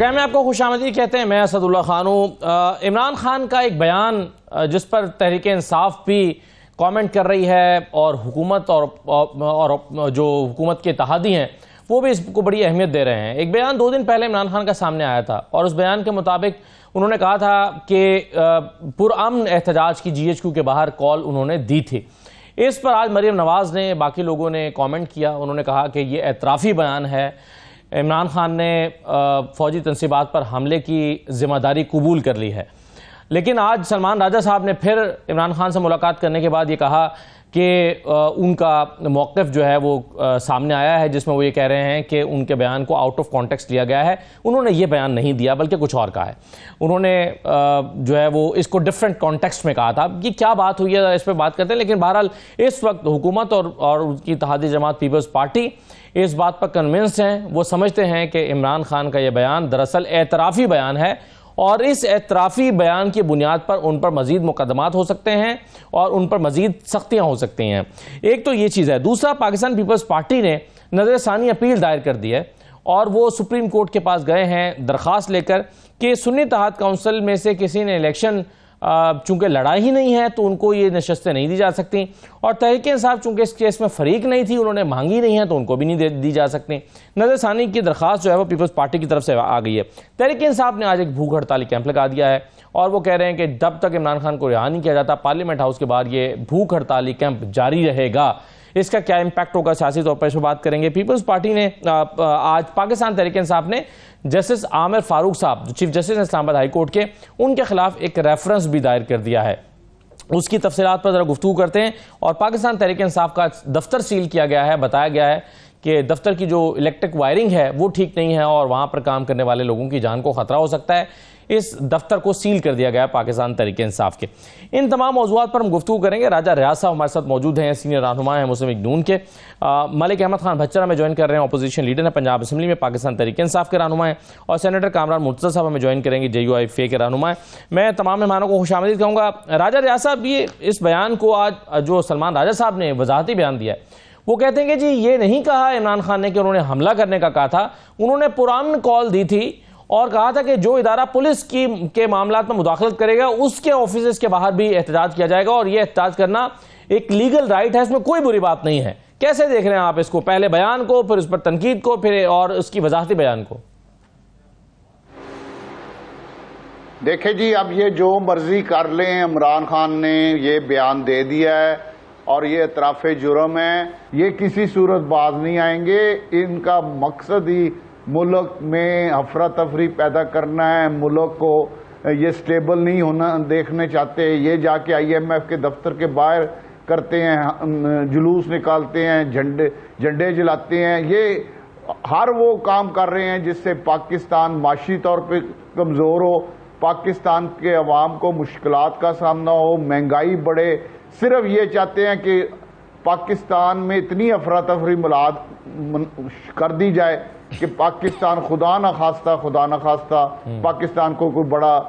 Programme میں آپ کو خوش آمدید کہتے ہیں. میں اسد اللہ خان ہوں. عمران خان کا ایک بیان جس پر تحریک انصاف بھی کامنٹ کر رہی ہے اور حکومت اور جو حکومت کے اتحادی ہیں وہ بھی اس کو بڑی اہمیت دے رہے ہیں. ایک بیان 2 دن پہلے عمران خان کا سامنے آیا تھا اور اس بیان کے مطابق انہوں نے کہا تھا کہ پرامن احتجاج کی جی ایچ کیو کے باہر کال انہوں نے دی تھی. اس پر آج مریم نواز نے باقی لوگوں نے کامنٹ کیا. انہوں نے کہا کہ یہ اعترافی بیان ہے. عمران خان نے فوجی تنصیبات پر حملے کی ذمہ داری قبول کر لی ہے. لیکن آج سلمان راجہ صاحب نے پھر عمران خان سے ملاقات کرنے کے بعد یہ کہا کہ ان کا موقف جو ہے وہ سامنے آیا ہے جس میں وہ یہ کہہ رہے ہیں کہ ان کے بیان کو آؤٹ آف کانٹیکسٹ لیا گیا ہے. انہوں نے یہ بیان نہیں دیا بلکہ کچھ اور کہا ہے. انہوں نے جو ہے وہ اس کو ڈیفرنٹ کانٹیکسٹ میں کہا تھا. یہ کیا بات ہوئی ہے اس پہ بات کرتے ہیں. لیکن بہرحال اس وقت حکومت اور ان کی اتحادی جماعت پیپلز پارٹی اس بات پر کنونسڈ ہیں. وہ سمجھتے ہیں کہ عمران خان کا یہ بیان دراصل اعترافی بیان ہے اور اس اعترافی بیان کی بنیاد پر ان پر مزید مقدمات ہو سکتے ہیں اور ان پر مزید سختیاں ہو سکتی ہیں. ایک تو یہ چیز ہے. دوسرا، پاکستان پیپلز پارٹی نے نظر ثانی اپیل دائر کر دی ہے اور وہ سپریم کورٹ کے پاس گئے ہیں درخواست لے کر کہ سنی اتحاد کونسل میں سے کسی نے الیکشن چونکہ لڑا ہی نہیں ہے تو ان کو یہ نشستیں نہیں دی جا سکتی، اور تحریک انصاف چونکہ اس کیس میں فریق نہیں تھی، انہوں نے مانگی نہیں ہے تو ان کو بھی نہیں دی جا سکتی. نظر ثانی کی درخواست جو ہے وہ پیپلز پارٹی کی طرف سے آ گئی ہے. تحریک انصاف نے آج ایک بھوک ہڑتالی کیمپ لگا دیا ہے اور وہ کہہ رہے ہیں کہ جب تک عمران خان کو رہا نہیں کیا جاتا پارلیمنٹ ہاؤس کے بعد یہ بھوک ہڑتالی کیمپ جاری رہے گا. اس کا کیا امپیکٹ ہوگا سیاسی طور پر اس پہ بات کریں گے. پیپلز پارٹی نے آج پاکستان تحریک انصاف نے جسٹس عامر فاروق صاحب جو چیف جسٹس اسلام آباد ہائی کورٹ کے، ان کے خلاف ایک ریفرنس بھی دائر کر دیا ہے. اس کی تفصیلات پر ذرا گفتگو کرتے ہیں. اور پاکستان تحریک انصاف کا دفتر سیل کیا گیا ہے. بتایا گیا ہے کہ دفتر کی جو الیکٹرک وائرنگ ہے وہ ٹھیک نہیں ہے اور وہاں پر کام کرنے والے لوگوں کی جان کو خطرہ ہو سکتا ہے. اس دفتر کو سیل کر دیا گیا پاکستان تحریک انصاف کے. ان تمام موضوعات پر ہم گفتگو کریں گے. راجہ ریاض صاحب ہمارے ساتھ موجود ہیں، سینئر رہنما ہیں مسلم لیگ نون کے. ملک احمد خان بھچر ہمیں جوائن کر رہے ہیں، اپوزیشن لیڈر ہیں پنجاب اسمبلی میں، پاکستان تحریک انصاف کے رہنما ہیں. اور سینیٹر کامران مرتضیٰ صاحب ہمیں جوائن کریں گے، جے یو آئی ایف اے کے رہنما ہیں. میں تمام مہمانوں کو خوش آمدید کہوں گا. راجہ ریاض صاحب، یہ اس بیان کو آج جو سلمان راجہ صاحب نے وضاحتی بیان دیا ہے وہ کہتے ہیں کہ جی یہ نہیں کہا عمران خان نے کہ انہوں نے حملہ کرنے کا کہا تھا، انہوں نے پرامن کال دی تھی اور کہا تھا کہ جو ادارہ پولیس کے معاملات میں مداخلت کرے گا اس کے آفیسز کے باہر بھی احتجاج کیا جائے گا اور یہ احتجاج کرنا ایک لیگل رائٹ ہے، اس میں کوئی بری بات نہیں ہے. کیسے دیکھ رہے ہیں آپ اس کو، پہلے بیان کو، پھر اس پر تنقید کو، پھر اور اس کی وضاحتی بیان کو؟ دیکھیں جی، اب یہ جو مرضی کر لیں، عمران خان نے یہ بیان دے دیا ہے اور یہ اعتراف جرم ہے. یہ کسی صورت باز نہیں آئیں گے. ان کا مقصد ہی ملک میں افراتفری پیدا کرنا ہے. ملک کو یہ سٹیبل نہیں ہونا دیکھنے چاہتے. یہ جا کے آئی ایم ایف کے دفتر کے باہر کرتے ہیں، جلوس نکالتے ہیں، جھنڈے جلاتے ہیں. یہ ہر وہ کام کر رہے ہیں جس سے پاکستان معاشی طور پہ کمزور ہو، پاکستان کے عوام کو مشکلات کا سامنا ہو، مہنگائی بڑھے. صرف یہ چاہتے ہیں کہ پاکستان میں اتنی افراتفری ملاد کر دی جائے کہ پاکستان خدا نہ خواستہ پاکستان کو کوئی بڑا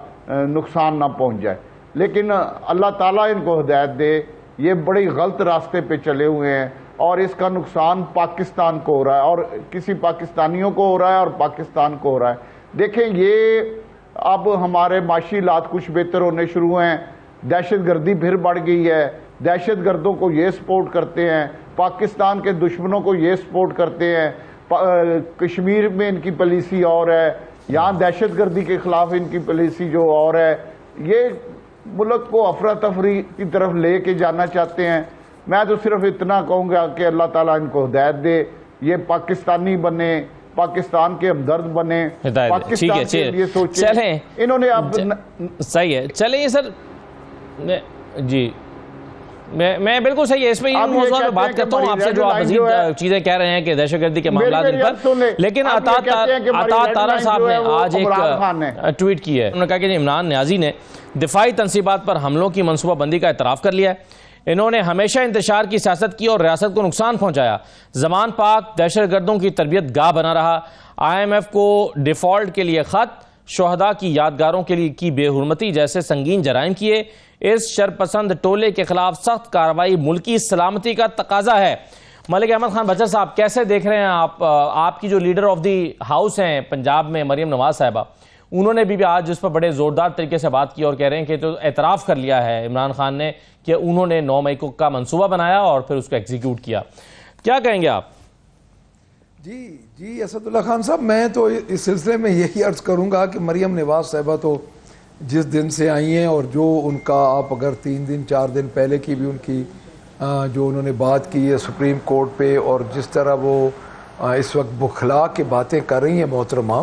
نقصان نہ پہنچ جائے. لیکن اللہ تعالیٰ ان کو ہدایت دے. یہ بڑی غلط راستے پہ چلے ہوئے ہیں اور اس کا نقصان پاکستان کو ہو رہا ہے اور کسی پاکستانیوں کو ہو رہا ہے اور پاکستان کو ہو رہا ہے. دیکھیں، یہ اب ہمارے معاشی حالات کچھ بہتر ہونے شروع ہیں. دہشت گردی پھر بڑھ گئی ہے. دہشت گردوں کو یہ سپورٹ کرتے ہیں، پاکستان کے دشمنوں کو یہ سپورٹ کرتے ہیں. کشمیر میں ان کی پالیسی اور ہے، یہاں دہشت گردی کے خلاف ان کی پالیسی جو اور ہے. یہ ملک کو افراتفری کی طرف لے کے جانا چاہتے ہیں. میں تو صرف اتنا کہوں گا کہ اللہ تعالیٰ ان کو ہدایت دے. یہ پاکستانی بنے، پاکستان کے ہمدرد بنے، پاکستان کے لیے سوچیں. انہوں نے اب صحیح ہے. چلیں یہ سر، جی میں بالکل صحیح ہے. اس میں یہ موضوع میں بات کرتا ہوں آپ سے جو آپ مزید چیزیں کہہ رہے ہیں کہ دہشت گردی کے معاملات ان پر. لیکن عطا تارا صاحب نے آج ایک ٹویٹ کی ہے. انہوں نے کہا کہ عمران نیازی نے دفاعی تنصیبات پر حملوں کی منصوبہ بندی کا اعتراف کر لیا ہے. انہوں نے ہمیشہ انتشار کی سیاست کی اور ریاست کو نقصان پہنچایا. زمان پاک دہشت گردوں کی تربیت گاہ بنا رہا. آئی ایم ایف کو ڈیفالٹ کے لیے خط، شہداء کی یادگاروں کے لیے کی بے حرمتی جیسے سنگین جرائم کیے. اس شرپسند ٹولے کے خلاف سخت کارروائی ملکی سلامتی کا تقاضا ہے. ملک احمد خان بچر صاحب کیسے دیکھ رہے ہیں آپ کی جو لیڈر آف دی ہاؤس ہیں پنجاب میں مریم نواز صاحبہ، انہوں نے بھی آج اس پر بڑے زوردار طریقے سے بات کی اور کہہ رہے ہیں کہ تو اعتراف کر لیا ہے عمران خان نے کہ انہوں نے 9 مئی کو کا منصوبہ بنایا اور پھر اس کو ایگزیکیوٹ کیا. کیا کہیں گے آپ؟ جی اسد اللہ خان صاحب، میں تو اس سلسلے میں یہی عرض کروں گا کہ مریم نواز صاحبہ تو جس دن سے آئی ہیں اور جو ان کا آپ اگر 3 دن 4 دن پہلے کی بھی ان کی جو انہوں نے بات کی ہے سپریم کورٹ پہ، اور جس طرح وہ اس وقت بخلا کے باتیں کر رہی ہیں محترمہ،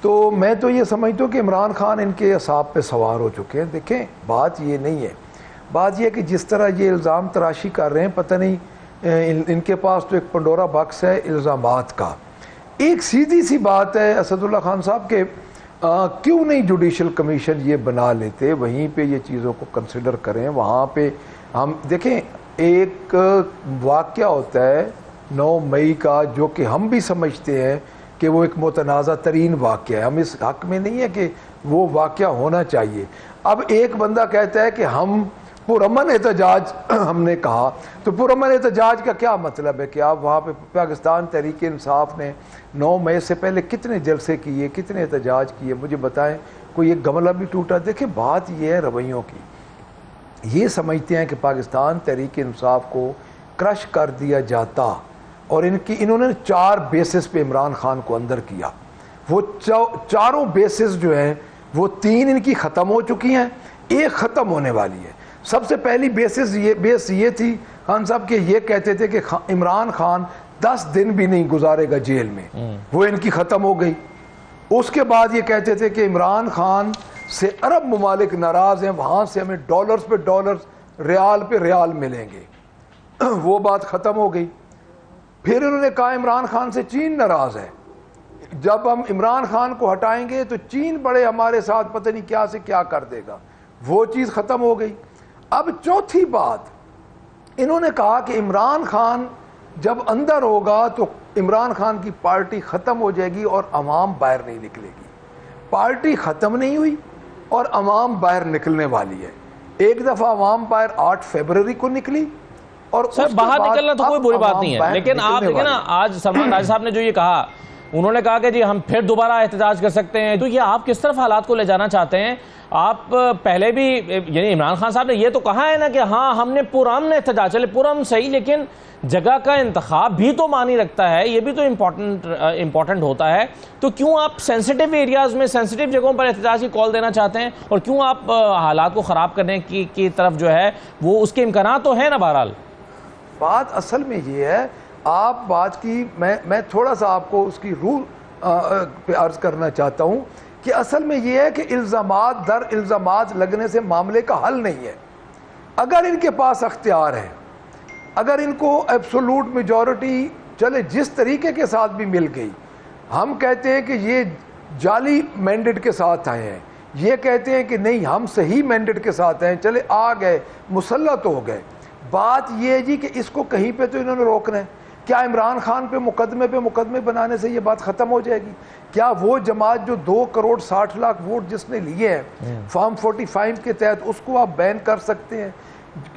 تو میں تو یہ سمجھتا ہوں کہ عمران خان ان کے اعصاب پہ سوار ہو چکے ہیں. دیکھیں بات یہ نہیں ہے، بات یہ ہے کہ جس طرح یہ الزام تراشی کر رہے ہیں، پتہ نہیں ان کے پاس تو ایک پنڈورا باکس ہے الزامات کا. ایک سیدھی سی بات ہے اسد اللہ خان صاحب کہ کیوں نہیں جوڈیشل کمیشن یہ بنا لیتے، وہیں پہ یہ چیزوں کو کنسیڈر کریں. وہاں پہ ہم دیکھیں ایک واقعہ ہوتا ہے 9 مئی کا جو کہ ہم بھی سمجھتے ہیں کہ وہ ایک متنازع ترین واقعہ ہے، ہم اس حق میں نہیں ہے کہ وہ واقعہ ہونا چاہیے. اب ایک بندہ کہتا ہے کہ ہم پرامن احتجاج ہم نے کہا، تو پرامن احتجاج کا کیا مطلب ہے کہ آپ وہاں پہ پاکستان تحریک انصاف نے 9 مئی سے پہلے کتنے جلسے کیے، کتنے احتجاج کیے، مجھے بتائیں کوئی ایک گملہ بھی ٹوٹا؟ دیکھیں بات یہ ہے رویوں کی. یہ سمجھتے ہیں کہ پاکستان تحریک انصاف کو کرش کر دیا جاتا، اور انہوں نے 4 بیسز پہ عمران خان کو اندر کیا. وہ چاروں بیسز جو ہیں وہ 3 ان کی ختم ہو چکی ہیں، ایک ختم ہونے والی ہے. سب سے پہلی بیس یہ تھی خان صاحب کہ یہ کہتے تھے کہ عمران خان 10 دن بھی نہیں گزارے گا جیل میں، وہ ان کی ختم ہو گئی. اس کے بعد یہ کہتے تھے کہ عمران خان سے عرب ممالک ناراض ہیں، وہاں سے ہمیں ڈالرز پہ ڈالرز، ریال پہ ریال ملیں گے، وہ بات ختم ہو گئی. پھر انہوں نے کہا عمران خان سے چین ناراض ہے، جب ہم عمران خان کو ہٹائیں گے تو چین بڑے ہمارے ساتھ پتہ نہیں کیا سے کیا کر دے گا، وہ چیز ختم ہو گئی. اب چوتھی بات انہوں نے کہا کہ عمران خان جب اندر ہوگا تو عمران خان کی پارٹی ختم ہو جائے گی اور عوام باہر نہیں نکلے گی. پارٹی ختم نہیں ہوئی اور عوام باہر نکلنے والی ہے. ایک دفعہ عوام باہر 8 فروری کو نکلی، اور سر باہر نکلنا تو کوئی بری بات نہیں ہے، لیکن آپ دیکھیں نا آج سلمان راجہ صاحب نے جو یہ کہا، انہوں نے کہا کہ جی ہم پھر دوبارہ احتجاج کر سکتے ہیں. تو یہ آپ کس طرف حالات کو لے جانا چاہتے ہیں؟ آپ پہلے بھی یعنی عمران خان صاحب نے یہ تو کہا ہے نا کہ ہاں ہم نے پرامن احتجاج، چلے پرامن صحیح، لیکن جگہ کا انتخاب بھی تو معنی رکھتا ہے، یہ بھی تو امپورٹنٹ ہوتا ہے. تو کیوں آپ سینسٹیو ایریاز میں سینسٹیو جگہوں پر احتجاج کی کال دینا چاہتے ہیں، اور کیوں آپ حالات کو خراب کرنے کی طرف جو ہے وہ اس کے امکانات تو ہیں نا؟ بہرحال بات اصل میں یہ ہے، آپ بات کی میں تھوڑا سا آپ کو اس کی روح پہ عرض کرنا چاہتا ہوں کہ اصل میں یہ ہے کہ الزامات در الزامات لگنے سے معاملے کا حل نہیں ہے. اگر ان کے پاس اختیار ہے، اگر ان کو ایبسولوٹ میجورٹی چلے جس طریقے کے ساتھ بھی مل گئی، ہم کہتے ہیں کہ یہ جعلی مینڈیٹ کے ساتھ آئے ہیں، یہ کہتے ہیں کہ نہیں ہم صحیح مینڈیٹ کے ساتھ ہیں، چلے آ گئے مسلط ہو گئے. بات یہ ہے جی کہ اس کو کہیں پہ تو انہوں نے روکنا ہے. کیا عمران خان پہ مقدمے بنانے سے یہ بات ختم ہو جائے گی؟ کیا وہ جماعت جو 2 کروڑ 60 لاکھ ووٹ جس نے لیے ہیں فارم 45 کے تحت، اس کو آپ بین کر سکتے ہیں؟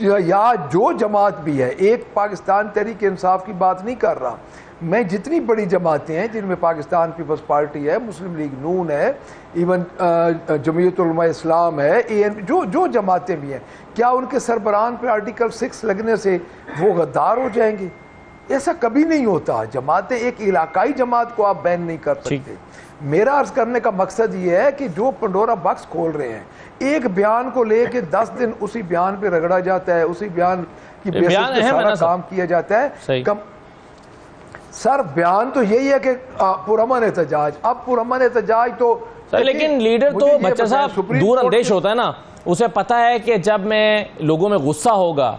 یا جو جماعت بھی ہے، ایک پاکستان تحریک انصاف کی بات نہیں کر رہا میں، جتنی بڑی جماعتیں ہیں جن میں پاکستان پیپلز پارٹی ہے، مسلم لیگ نون ہے، ایون جمعیت علماء اسلام ہے، جو جماعتیں بھی ہیں، کیا ان کے سربراہان پہ آرٹیکل 6 لگنے سے وہ غدار ہو جائیں گے؟ ایسا کبھی نہیں ہوتا. جماعتیں ایک علاقائی جماعت کو آپ بین نہیں کر سکتے. میرا عرض کرنے کا مقصد یہ ہے کہ جو پنڈورا باکس کھول رہے ہیں، ایک بیان کو لے کے 10 دن اسی بیان پہ رگڑا جاتا ہے، اسی بیان کی بیسس پہ سارا کام کیا جاتا ہے. سر بیان تو یہی ہے کہ پرامن احتجاج، اب پرامن احتجاج تو لیکن لیڈر تو بچہ صاحب دور اندیش ہوتا ہے نا، اسے پتا ہے کہ جب میں لوگوں میں غصہ ہوگا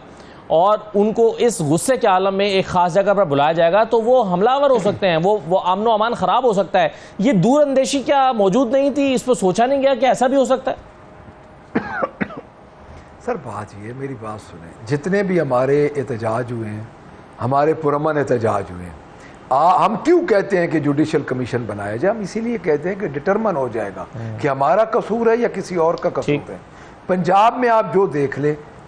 اور ان کو اس غصے کے عالم میں ایک خاص جگہ پر بلایا جائے گا تو وہ حملہ آور ہو سکتے ہیں، وہ امن و امان خراب ہو سکتا ہے. یہ دور اندیشی کیا موجود نہیں تھی؟ اس پہ سوچا نہیں گیا کہ ایسا بھی ہو سکتا ہے؟ سر بات یہ ہے، میری بات سنیں، جتنے بھی ہمارے احتجاج ہوئے ہیں، ہمارے پرامن احتجاج ہوئے ہیں، ہم کیوں کہتے ہیں کہ جوڈیشل کمیشن بنایا جائے؟ ہم اسی لیے کہتے ہیں کہ ڈٹرمن ہو جائے گا کہ ہمارا قصور ہے یا کسی اور کا قصور ہے. پنجاب میں آپ جو دیکھ لیں،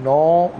9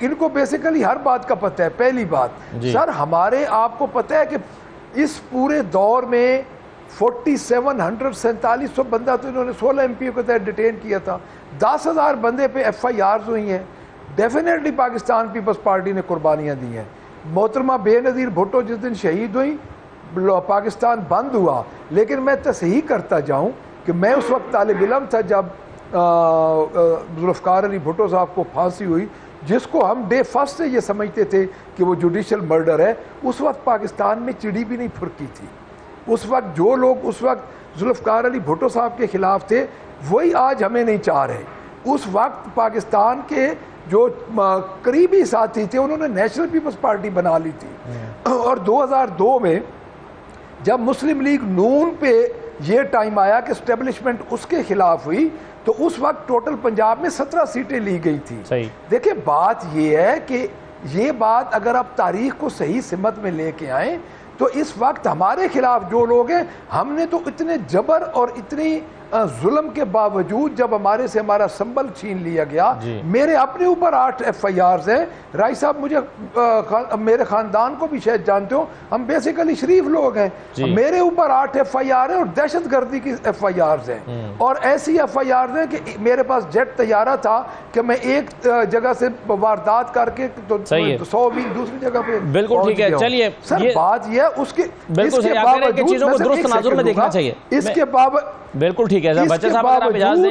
ان کو بیسیکلی ہر بات کا پتہ ہے. پہلی بات سر ہمارے آپ کو پتہ ہے کہ اس پورے دور میں 4700 بندہ تو انہوں نے 16 ایم پی او کے تحت ڈیٹین کیا تھا, 10,000 بندے پہ ایف آئی آرز ہوئی ہیں. ڈیفینیٹلی پاکستان پیپلز پارٹی نے قربانیاں دی ہیں. محترمہ بے نظیر بھٹو جس دن شہید ہوئی پاکستان بند ہوا, لیکن میں تصحیح کرتا جاؤں کہ میں اس وقت طالب علم تھا جب ذوالفقار علی بھٹو صاحب کو پھانسی ہوئی, جس کو ہم ڈے فرسٹ سے یہ سمجھتے تھے کہ وہ جوڈیشل مرڈر ہے. اس وقت پاکستان میں چڑی بھی نہیں پھرکی تھی. اس وقت جو لوگ اس وقت ذوالفقار علی بھٹو صاحب کے خلاف تھے وہی آج ہمیں نہیں چاہ رہے. اس وقت پاکستان کے جو قریبی ساتھی تھے انہوں نے نیشنل پیپلز پارٹی بنا لی تھی, اور 2002 میں جب مسلم لیگ نون پہ یہ ٹائم آیا کہ اسٹیبلشمنٹ اس کے خلاف ہوئی تو اس وقت ٹوٹل پنجاب میں 17 سیٹیں لی گئی تھی. دیکھیں بات یہ ہے کہ یہ بات اگر آپ تاریخ کو صحیح سمت میں لے کے آئیں تو اس وقت ہمارے خلاف جو لوگ ہیں, ہم نے تو اتنے جبر اور اتنی ظلم کے باوجود جب ہمارے سے ہمارا سنبل چھین لیا گیا, میرے اپنے اوپر 8 ایف آئی آرز ہیں. رائی صاحب مجھے میرے خاندان کو بھی شاید جانتے ہو, ہم بیسیکلی شریف لوگ ہیں, میرے اوپر 8 ایف آئی آر ہیں اور دہشت گردی کی ایف آئی آرز ہیں, اور ایسی ایف آئی آرز ہیں کہ میرے پاس جیٹ طیارہ تھا کہ میں ایک جگہ سے واردات کر کے تو 100 میل دوسری جگہ پہ. بالکل ٹھیک ہے, چلیے سر بات یہ ہے اس کے چیزوں کو درست تناظر میں دیکھنا چاہیے. اس کے بالکل ٹھیک ہے بچہ صاحب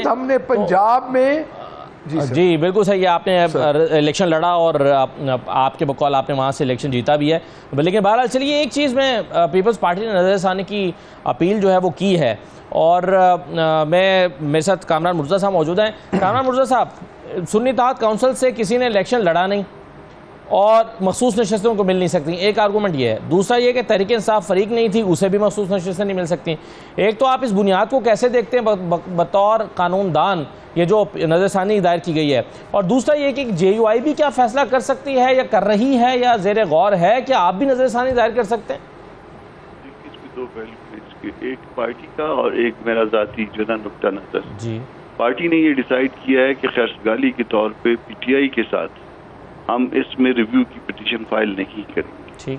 ہم نے پنجاب میں جی بالکل صحیح ہے, آپ نے الیکشن لڑا اور آپ کے بقول آپ نے وہاں سے الیکشن جیتا بھی ہے, لیکن بہرحال چلیے ایک چیز میں پیپلز پارٹی نے نظر ثانی کی اپیل جو ہے وہ کی ہے, اور میرے ساتھ کامران مرتضیٰ صاحب موجود ہیں. کامران مرتضیٰ صاحب, سنی اتحاد کونسل سے کسی نے الیکشن لڑا نہیں اور مخصوص نشستوں کو مل نہیں سکتی, ایک آرگومنٹ یہ ہے. دوسرا یہ کہ تحریک انصاف فریق نہیں تھی, اسے بھی مخصوص نشستیں نہیں مل سکتی. ایک تو آپ اس بنیاد کو کیسے دیکھتے ہیں بطور قانون دان یہ جو نظر ثانی دائر کی گئی ہے, اور دوسرا یہ کہ جے یو آئی بھی کیا فیصلہ کر سکتی ہے یا کر رہی ہے یا زیر غور ہے کہ آپ بھی نظر ثانی دائر کر سکتے ہیں؟ اس میں دو پہلو, ایک پارٹی کا اور ایک میرا ذاتی جو نا نقطہ نظر. جی پارٹی نے یہ ڈیسائیڈ کیا ہے کہ خیرسگالی کے طور پہ پی ٹی آئی کے ساتھ ہم اس میں ریویو کی پٹیشن فائل نہیں کریں گے,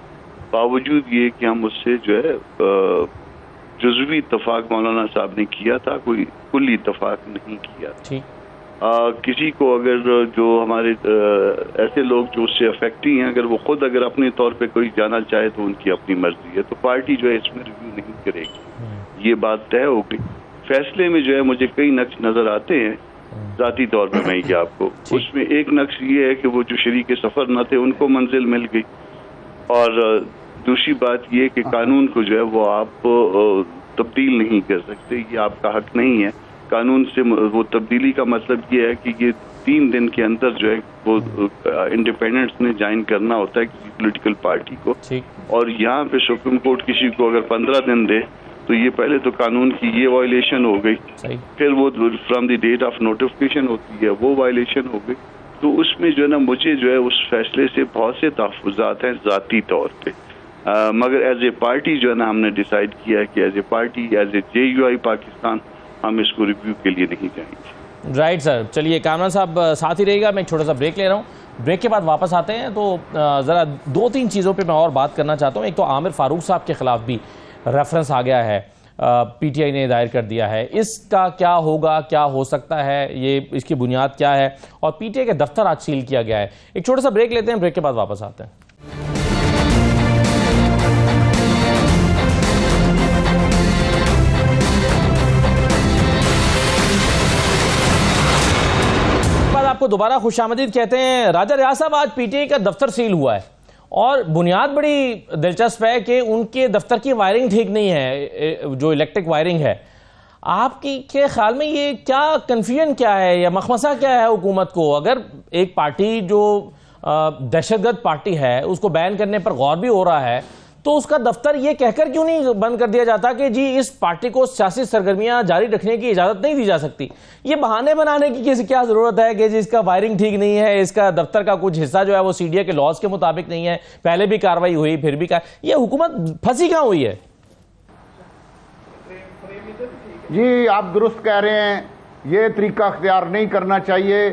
باوجود یہ کہ ہم اس سے جو ہے جزوی اتفاق مولانا صاحب نے کیا تھا, کوئی کلی اتفاق نہیں کیا تھا. کسی کو اگر جو ہمارے ایسے لوگ جو اس سے افیکٹی ہیں اگر وہ خود اگر اپنے طور پہ کوئی جانا چاہے تو ان کی اپنی مرضی ہے, تو پارٹی جو ہے اس میں ریویو نہیں کرے گی, یہ بات طے ہو گئی. فیصلے میں جو ہے مجھے کئی نقش نظر آتے ہیں ذاتی طور پہ, میں یہ آپ کو اس میں ایک نقش یہ ہے کہ وہ جو شریک سفر نہ تھے ان کو منزل مل گئی, اور دوسری بات یہ کہ قانون کو جو ہے وہ آپ تبدیل نہیں کر سکتے, یہ آپ کا حق نہیں ہے. قانون سے وہ تبدیلی کا مطلب یہ ہے کہ یہ 3 دن کے اندر جو ہے وہ انڈیپینڈنٹس نے جوائن کرنا ہوتا ہے کسی پولیٹیکل پارٹی کو, اور یہاں پہ سپریم کورٹ کسی کو اگر 15 دن دے تو یہ پہلے تو قانون کی یہ وائلیشن ہو گئی, پھر وہ from the debt of notification ہوتی ہے وہ وائلیشن ہو گئی. تو اس میں جو ہے نا مجھے جو ہے اس فیصلے سے بہت سے تحفظات ہیں ذاتی طور پہ, مگر ایز اے پارٹی جو ہے نا ہم نے ڈیسائیڈ کیا ہے کہ as a party as a J U I Pakistan ہم اس کو ریویو کے لیے نہیں جائیں گے. رائٹ سر, چلیے کامران صاحب ساتھ ہی رہے گا, میں ایک چھوٹا سا بریک لے رہا ہوں, بریک کے بعد واپس آتے ہیں. تو ذرا 2-3 چیزوں پہ میں اور بات کرنا چاہتا ہوں. ایک تو عامر فاروق صاحب کے خلاف بھی ریفرنس آ گیا ہے, پی ٹی آئی نے دائر کر دیا ہے, اس کا کیا ہوگا, کیا ہو سکتا ہے, یہ اس کی بنیاد کیا ہے, اور پی ٹی آئی کا دفتر آج سیل کیا گیا ہے. ایک چھوٹا سا بریک لیتے ہیں, بریک کے بعد واپس آتے ہیں. آپ کو دوبارہ خوش آمدید کہتے ہیں. راجہ ریاض صاحب, آج پی ٹی آئی کا دفتر سیل ہوا ہے اور بنیاد بڑی دلچسپ ہے کہ ان کے دفتر کی وائرنگ ٹھیک نہیں ہے, جو الیکٹرک وائرنگ ہے. آپ کے خیال میں یہ کیا کنفیوژن کیا ہے یا مخمسہ کیا ہے حکومت کو؟ اگر ایک پارٹی جو دہشت گرد پارٹی ہے اس کو بین کرنے پر غور بھی ہو رہا ہے تو اس کا دفتر یہ کہہ کر کیوں نہیں بند کر دیا جاتا کہ جی اس پارٹی کو سیاسی سرگرمیاں جاری رکھنے کی اجازت نہیں دی جا سکتی؟ یہ بہانے بنانے کی کیا ضرورت ہے کہ جی اس کا وائرنگ ٹھیک نہیں ہے, اس کا دفتر کا کچھ حصہ جو ہے وہ سی ڈی اے کے لاز کے مطابق نہیں ہے, پہلے بھی کاروائی ہوئی پھر بھی یہ حکومت پھنسی کہاں ہوئی ہے؟ جی آپ درست کہہ رہے ہیں, یہ طریقہ اختیار نہیں کرنا چاہیے.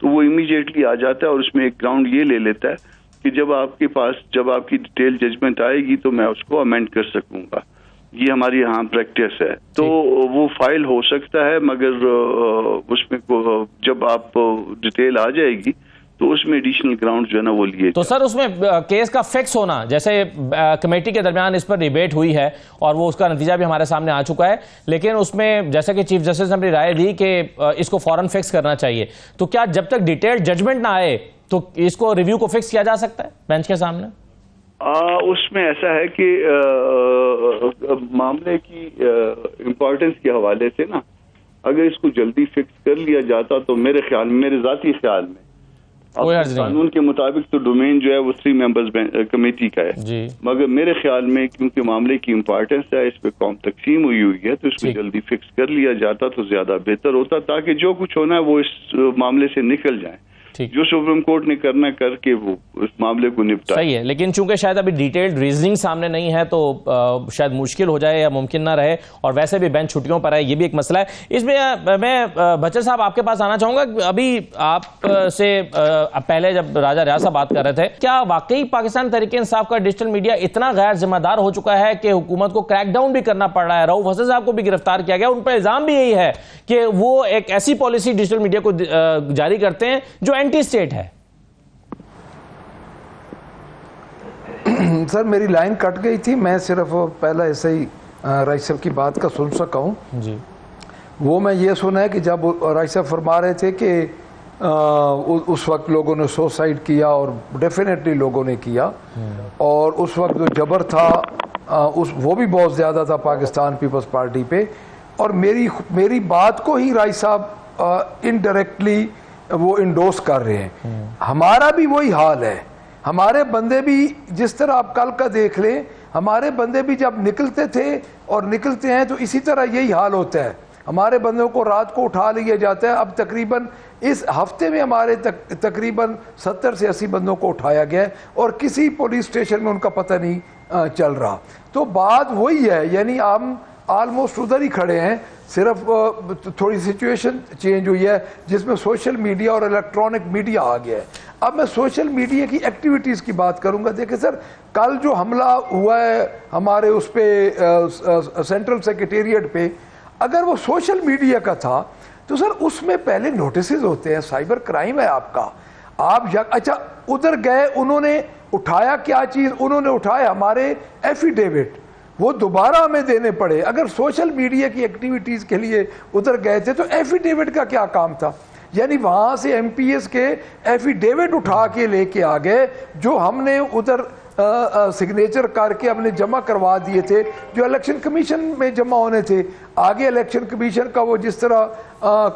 تو وہ امیجیٹلی آ جاتا ہے اور اس میں ایک گراؤنڈ یہ لے لیتا ہے کہ جب آپ کی ڈیٹیل ججمنٹ آئے گی تو میں اس کو امینڈ کر سکوں گا. یہ ہماری یہاں پریکٹس ہے. تو وہ فائل ہو سکتا ہے مگر اس میں جب آپ ڈیٹیل آ جائے گی تو اس میں ایڈیشنل گراؤنڈ جو ہے نا وہ لیے. تو سر اس میں کیس کا فکس ہونا، جیسے کمیٹی کے درمیان اس پر ڈیبیٹ ہوئی ہے اور وہ اس کا نتیجہ بھی ہمارے سامنے آ چکا ہے، لیکن اس میں جیسا کہ چیف جسٹس نے اپنی رائے دی کہ اس کو فوراً فکس کرنا چاہیے، تو کیا جب تک ڈیٹیل ججمنٹ نہ آئے تو اس کو ریویو کو فکس کیا جا سکتا ہے بینچ کے سامنے؟ اس میں ایسا ہے کہ معاملے کی امپورٹنس کے حوالے سے نا اگر اس کو جلدی فکس کر لیا جاتا تو میرے ذاتی خیال میں قانون کے مطابق تو ڈومین جو ہے وہ 3 ممبرز کمیٹی کا ہے، مگر میرے خیال میں کیونکہ معاملے کی امپورٹنس ہے، اس پہ قوم تقسیم ہوئی ہے، تو اس کو جلدی فکس کر لیا جاتا تو زیادہ بہتر ہوتا تاکہ جو کچھ ہونا ہے وہ اس معاملے سے نکل جائیں. جو سپریم کورٹ نے کرنا کر کے وہ اس معاملے کو نپٹا. صحیح ہے، لیکن چونکہ شاید ابھی ڈیٹیلڈ ریزننگ سامنے نہیں ہے تو شاید مشکل ہو جائے یا ممکن نہ رہے، اور ویسے بھی بینچ چھٹیوں پر ہے، یہ بھی ایک مسئلہ ہے. اس میں میں بچر صاحب آپ کے پاس آنا چاہوں گا. ابھی آپ سے پہلے جب راجہ ریاض صاحب بات کر رہے تھے، کیا واقعی پاکستان تحریک انصاف کا ڈیجیٹل میڈیا اتنا غیر ذمہ دار ہو چکا ہے کہ حکومت کو کریک ڈاؤن بھی کرنا پڑ رہا ہے؟ رؤف حسن صاحب کو بھی گرفتار کیا گیا، ان پر الزام بھی یہی ہے کہ وہ ایک ایسی پالیسی ڈیجیٹل میڈیا کو جاری کرتے ہیں جو اینٹی اسٹیٹ ہے. سر میری لائن کٹ گئی تھی، میں صرف پہلا ایسے ہی رائس صاحب کی بات کا سن سکا ہوں. جی وہ میں یہ سنا ہے کہ جب رائس صاحب فرما رہے تھے کہ اس وقت لوگوں نے سوسائڈ کیا، اور ڈیفینیٹلی لوگوں نے کیا، اور اس وقت جو جبر تھا وہ بھی بہت زیادہ تھا پاکستان پیپلز پارٹی پہ. اور میری بات کو ہی رائس صاحب انڈائریکٹلی وہ انڈوس کر رہے ہیں. ہمارا بھی وہی حال ہے. ہمارے بندے بھی جس طرح آپ کل کا دیکھ لیں، ہمارے بندے بھی جب نکلتے تھے اور نکلتے ہیں تو اسی طرح یہی حال ہوتا ہے. ہمارے بندوں کو رات کو اٹھا لیا جاتا ہے. اب تقریباً اس ہفتے میں ہمارے تقریباً 70 سے 80 بندوں کو اٹھایا گیا ہے اور کسی پولیس اسٹیشن میں ان کا پتہ نہیں چل رہا. تو بات وہی ہے، یعنی ہم آلموسٹ ادھر ہی کھڑے ہیں، صرف تھوڑی سچویشن چینج ہوئی ہے جس میں سوشل میڈیا اور الیکٹرانک میڈیا آ گیا ہے. اب میں سوشل میڈیا کی ایکٹیویٹیز کی بات کروں گا. دیکھیں سر، کل جو حملہ ہوا ہے ہمارے اس پہ سینٹرل سیکریٹریٹ پہ، اگر وہ سوشل میڈیا کا تھا تو سر اس میں پہلے نوٹسز ہوتے ہیں، سائبر کرائم ہے آپ کا. آپ اچھا ادھر گئے، انہوں نے اٹھایا کیا چیز؟ انہوں نے اٹھایا ہمارے ایفیڈیوٹ، وہ دوبارہ ہمیں دینے پڑے. اگر سوشل میڈیا کی ایکٹیویٹیز کے لیے ادھر گئے تھے تو ایفیڈیوٹ کا کیا کام تھا؟ یعنی وہاں سے ایم پی ایس کے ایفیڈیوٹ اٹھا کے لے کے آ گئے جو ہم نے ادھر سگنیچر کر کے ہم نے جمع کروا دیے تھے جو الیکشن کمیشن میں جمع ہونے تھے. آگے الیکشن کمیشن کا وہ جس طرح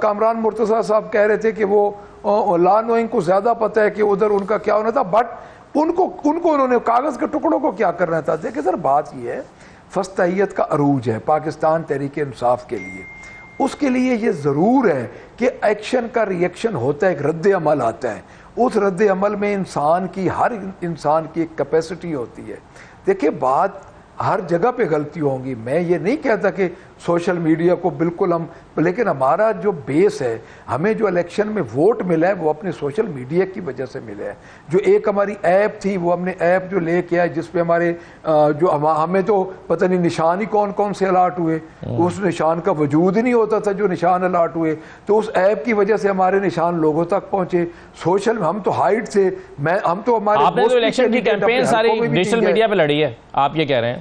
کامران مرتضیٰ صاحب کہہ رہے تھے کہ وہ لا نوئنگ کو زیادہ پتہ ہے کہ ادھر ان کا کیا ہونا تھا، بٹ ان کو انہوں نے کاغذ کے ٹکڑوں کو کیا کرنا تھا. دیکھیں سر، بات یہ ہے، فستحیت کا عروج ہے پاکستان تحریک انصاف کے لیے. اس کے لیے یہ ضرور ہے کہ ایکشن کا ری ایکشن ہوتا ہے، ایک رد عمل آتا ہے. اس رد عمل میں ہر انسان کی ایک کیپیسٹی ہوتی ہے. دیکھیں، بات ہر جگہ پہ غلطی ہوں گی. میں یہ نہیں کہتا کہ سوشل میڈیا کو بالکل لیکن ہمارا جو بیس ہے، ہمیں جو الیکشن میں ووٹ ملا ہے وہ اپنے سوشل میڈیا کی وجہ سے ملا ہے. جو ایک ہماری ایپ تھی، وہ ہم نے ایپ جو لے کے آئے جس پہ ہمارے جو ہمیں تو پتہ نہیں نشان ہی کون سے الاٹ ہوئے، اس نشان کا وجود ہی نہیں ہوتا تھا جو نشان الاٹ ہوئے. تو اس ایپ کی وجہ سے ہمارے نشان لوگوں تک پہنچے. سوشل ہم تو ہائٹ سے ہم تو ہمارے آپ نے تو الیکشن کی کیمپین ساری ڈیجیٹل میڈیا پہ لڑی ہے، آپ یہ کہہ رہے ہیں؟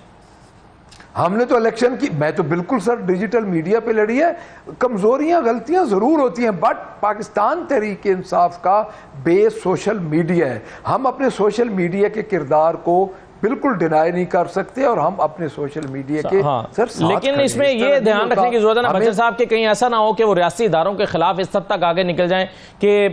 ہم نے تو الیکشن کی، میں تو بالکل سر ڈیجیٹل میڈیا پہ لڑی ہے. کمزوریاں غلطیاں ضرور ہوتی ہیں، بٹ پاکستان تحریک انصاف کا بیس سوشل میڈیا ہے. ہم اپنے سوشل میڈیا کے کردار کو بالکل ڈینائی نہیں کر سکتے اور ہم اپنے سوشل میڈیا کے لیکن اس میں یہ دھیان رکھنے کی ضرورت ہے نا بچر صاحب کہ کہیں ایسا نہ ہو کہ وہ ریاستی اداروں کے خلاف اس حد تک آگے نکل جائیں کہ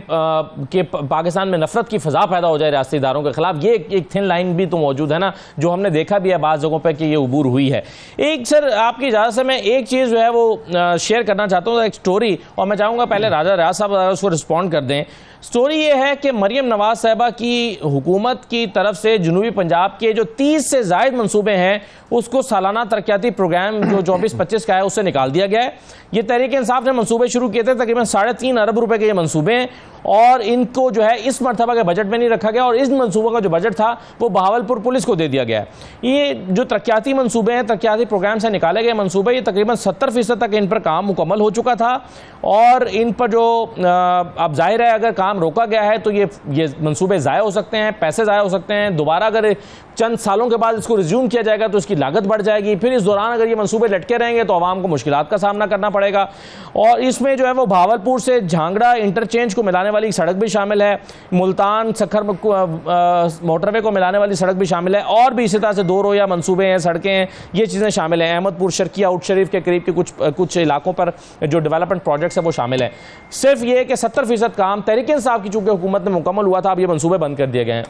پاکستان میں نفرت کی فضا پیدا ہو جائے ریاستی اداروں کے خلاف. یہ ایک تھن لائن بھی تو موجود ہے نا، جو ہم نے دیکھا بھی ہے بعض جگہوں پہ کہ یہ عبور ہوئی ہے. ایک سر آپ کی اجازت سے میں ایک چیز جو ہے وہ شیئر کرنا چاہتا ہوں، ایک سٹوری، اور میں چاہوں گا پہلے راجہ ریاض صاحب اس کو رسپونڈ کر دیں. سٹوری یہ ہے کہ مریم نواز صاحبہ کی حکومت کی طرف سے جنوبی پنجاب کے جو 30 سے زائد منصوبے ہیں اس کو سالانہ ترقیاتی پروگرام جو 24-25 کا ہے اس سے نکال دیا گیا ہے. یہ تحریک انصاف نے منصوبے شروع کیے تھے, تقریباً 3.5 ارب روپے کے یہ منصوبے ہیں, اور ان کو جو ہے اس مرتبہ کے بجٹ میں نہیں رکھا گیا, اور اس منصوبوں کا جو بجٹ تھا وہ بہاولپور پولیس کو دے دیا گیا ہے. یہ جو ترقیاتی منصوبے ہیں, ترقیاتی پروگرام سے نکالے گئے منصوبے, یہ تقریباً 70% تک ان پر کام مکمل ہو چکا تھا, اور ان پر جو اب ظاہر ہے اگر کام روکا گیا ہے تو یہ منصوبے ضائع ہو سکتے ہیں, پیسے ضائع ہو سکتے ہیں. دوبارہ اگر چند سالوں کے بعد اس کو ریزیوم کیا جائے گا تو اس کی لاگت بڑھ جائے گی, پھر اس دوران اگر یہ منصوبے لٹکے رہیں گے تو عوام کو مشکلات کا سامنا کرنا پڑے گا. اور اس میں جو ہے وہ بہاولپور سے جھانگڑا انٹرچینج کو ملانے والی سڑک بھی شامل ہے, ملتان سکھر موٹر وے کو ملانے والی سڑک بھی شامل ہے, اور بھی اسی طرح سے 2 رویہ منصوبے ہیں, سڑکیں ہیں, یہ چیزیں شامل ہیں. احمد پور شرقیہ آؤٹ شریف کے قریب کے کچھ علاقوں پر جو ڈیولپمنٹ پروجیکٹس ہیں وہ شامل ہیں. صرف یہ کہ 70% کام تحریک انصاف کی چونکہ حکومت میں مکمل ہوا تھا, اب یہ منصوبے بند کر دیے گئے ہیں.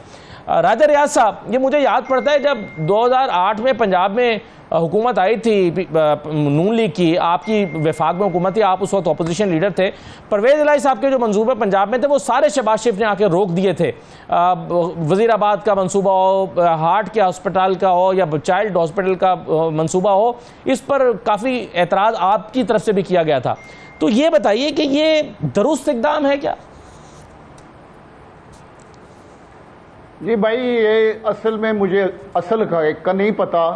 راجہ ریاض صاحب, یہ مجھے یاد پڑتا ہے جب 2008 میں پنجاب میں حکومت آئی تھی نون لیگ کی, آپ کی وفاق میں حکومت تھی, آپ اس وقت اپوزیشن لیڈر تھے, پرویز الہی صاحب کے جو منصوبے پنجاب میں تھے وہ سارے شہباز شریف نے آ کے روک دیے تھے. وزیر آباد کا منصوبہ ہو, ہارٹ کے ہسپتال کا ہو, یا چائلڈ ہاسپٹل کا منصوبہ ہو, اس پر کافی اعتراض آپ کی طرف سے بھی کیا گیا تھا. تو یہ بتائیے کہ یہ درست اقدام ہے کیا؟ جی بھائی, یہ اصل میں مجھے اصل کا نہیں پتا,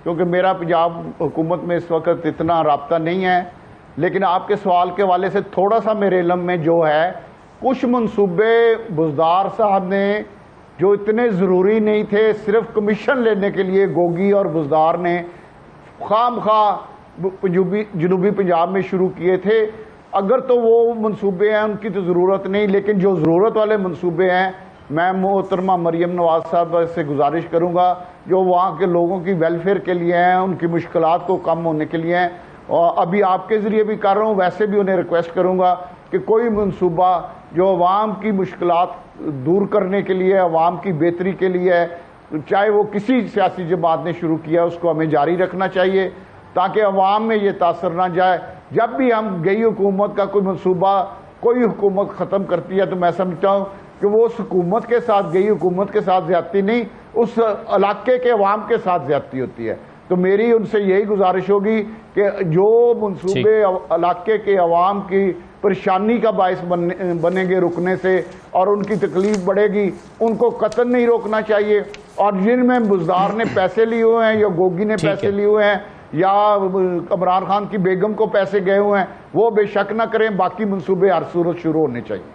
کیونکہ میرا پنجاب حکومت میں اس وقت اتنا رابطہ نہیں ہے. لیکن آپ کے سوال کے حوالے سے تھوڑا سا میرے علم میں جو ہے, کچھ منصوبے بزدار صاحب نے جو اتنے ضروری نہیں تھے, صرف کمیشن لینے کے لیے گوگی اور بزدار نے خام خواہ جنوبی پنجاب میں شروع کیے تھے. اگر تو وہ منصوبے ہیں ان کی تو ضرورت نہیں, لیکن جو ضرورت والے منصوبے ہیں میں محترمہ مریم نواز صاحب سے گزارش کروں گا جو وہاں کے لوگوں کی ویلفیئر کے لیے ہیں, ان کی مشکلات کو کم ہونے کے لیے ہیں, اور ابھی آپ کے ذریعے بھی کر رہا ہوں, ویسے بھی انہیں ریکویسٹ کروں گا کہ کوئی منصوبہ جو عوام کی مشکلات دور کرنے کے لیے, عوام کی بہتری کے لیے ہے, چاہے وہ کسی سیاسی جماعت نے شروع کیا, اس کو ہمیں جاری رکھنا چاہیے تاکہ عوام میں یہ تاثر نہ جائے. جب بھی ہم گئی حکومت کا کوئی منصوبہ کوئی حکومت ختم کرتی ہے تو میں سمجھتا ہوں کہ وہ اس حکومت کے ساتھ, گئی حکومت کے ساتھ زیادتی نہیں, اس علاقے کے عوام کے ساتھ زیادتی ہوتی ہے. تو میری ان سے یہی گزارش ہوگی کہ جو منصوبے علاقے کے عوام کی پریشانی کا باعث بنیں گے رکنے سے, اور ان کی تکلیف بڑھے گی, ان کو قطعاً نہیں روکنا چاہیے. اور جن میں بزدار نے پیسے لیے ہوئے ہیں, یا گوگی نے پیسے لیے ہوئے ہیں, یا عمران خان کی بیگم کو پیسے گئے ہوئے ہیں, وہ بے شک نہ کریں. باقی منصوبے ہر صورت شروع ہونے چاہیے.